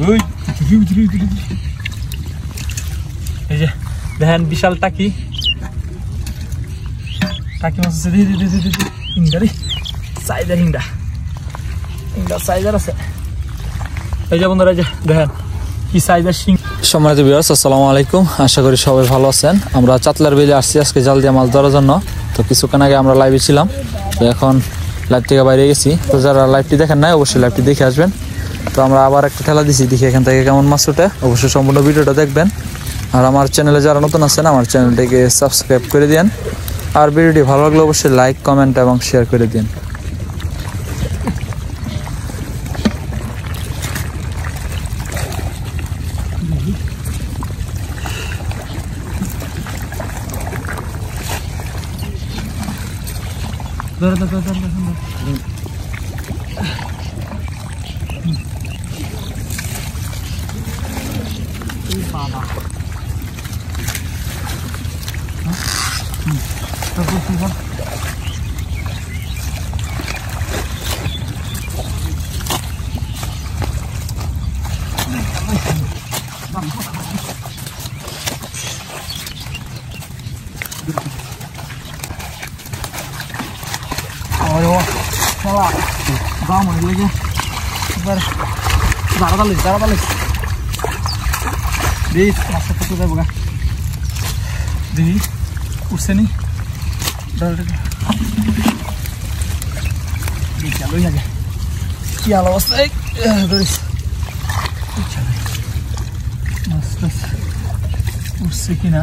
ওই এই যে দেখেন বিশাল টাকি টাকি মাছ আছে ইন্ডারি সাইজার ইন্ডা সাইজার আছে এই যে বন্ধুরা যে দেখেন কি সাইজার শিং। সম্মানিত ভিউয়ার্স আসসালামু আলাইকুম, আশা করি সবাই ভালো আছেন। আমরা চাতলার বিলে আসছি আজকে জাল দিয়ে মাছ ধরার জন্য। তো কিছুক্ষণ আগে আমরা লাইভে ছিলাম, তো এখন লাইভ থেকে বাইরে গেছি। তো যারা লাইভটি দেখেন নাই অবশ্যই লাইভটি দেখে আসবেন। তো আমরা আবার একটা ঠেলা দিছি, দেখি এখান থেকে কেমন মাছ ওঠে। অবশ্যই সম্পূর্ণ ভিডিওটা দেখবেন। আর আমার চ্যানেলে যারা নতুন আছেন আমার চ্যানেলটিকে সাবস্ক্রাইব করে দিন। আর ভিডিওটি ভালো লাগলে অবশ্যই লাইক কমেন্ট এবং শেয়ার করে দিন। উঠছে নি কি আলো অবস্থা উঠছে কিনা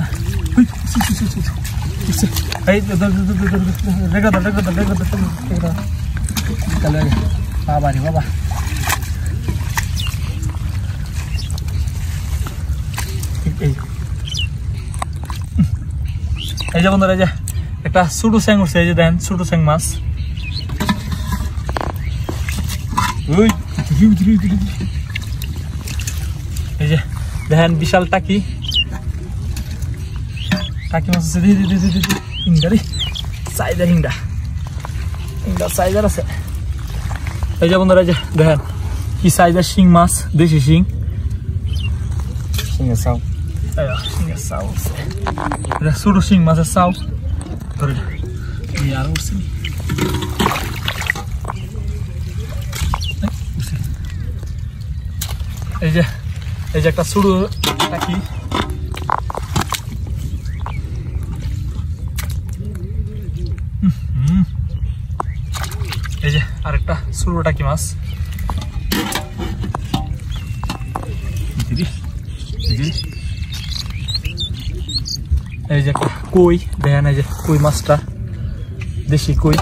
বাবা রে বাবা এই যে বন্ধুরা, এই যে একটা ছোটো স্যাং উঠছে। এই যে দেখেন ছোটো স্যাং মাছ। এই যে দেখেন বিশাল টাকি টাকি মাছ আছে ইন্ডারি সাইজার ইন্ডা সাইজার আছে। এই যে বন্ধুরা, এই যে দেখেন কি সাইজার শিং মাছ, দেশি শিং শিঙের চাও শিঙের চাও ছোটো শিং মাছের চাও ধরে আর উঠছে। এই যে একটা ছোটো টাকি এই যে আরেকটা ছোটো টাকি মাছ। এই যে একটা কই দেখেন, এই যে কই মাছটা দেশি কই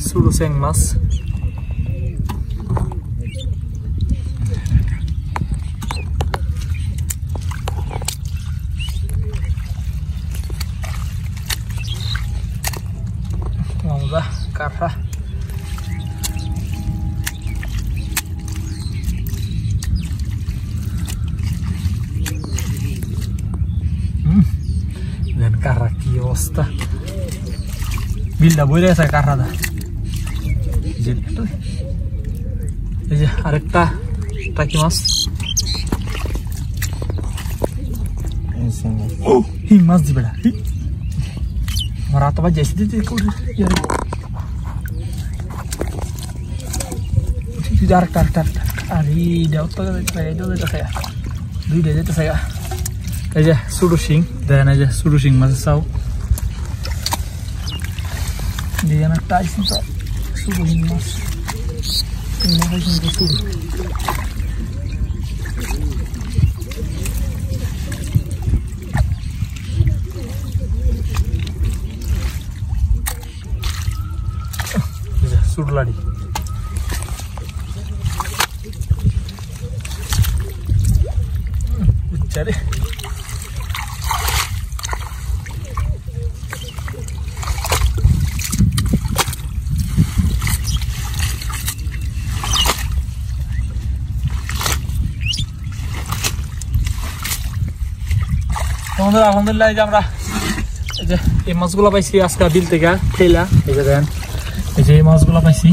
ছোটো স্যাং মাছ। কাঠা দেন কারা কি অবস্থা, বিলটা বইরে আছে কারাদা। এই যে আরেকটা টাকি মাছ, হিং মাছ দিবে না আমার হাত আবার যাইছি দিতে আরেকটা আরে দুইটা যেতেছে। এই যে ছোটো শিং দেখেন, এই যে ছোটো শিং মাছের চাও দেখেন একটা আইসি তো ছোটো শিং মাছ ছোটো লাড়ি। চলে তো বন্ধুরা আলহামদুলিল্লাহ এই যে আমরা এই যে এই মাছগুলো পাইছি আজকে বিল থেকে ফেলা এই যে দেখেন এই যে এই মাছগুলো পাইছি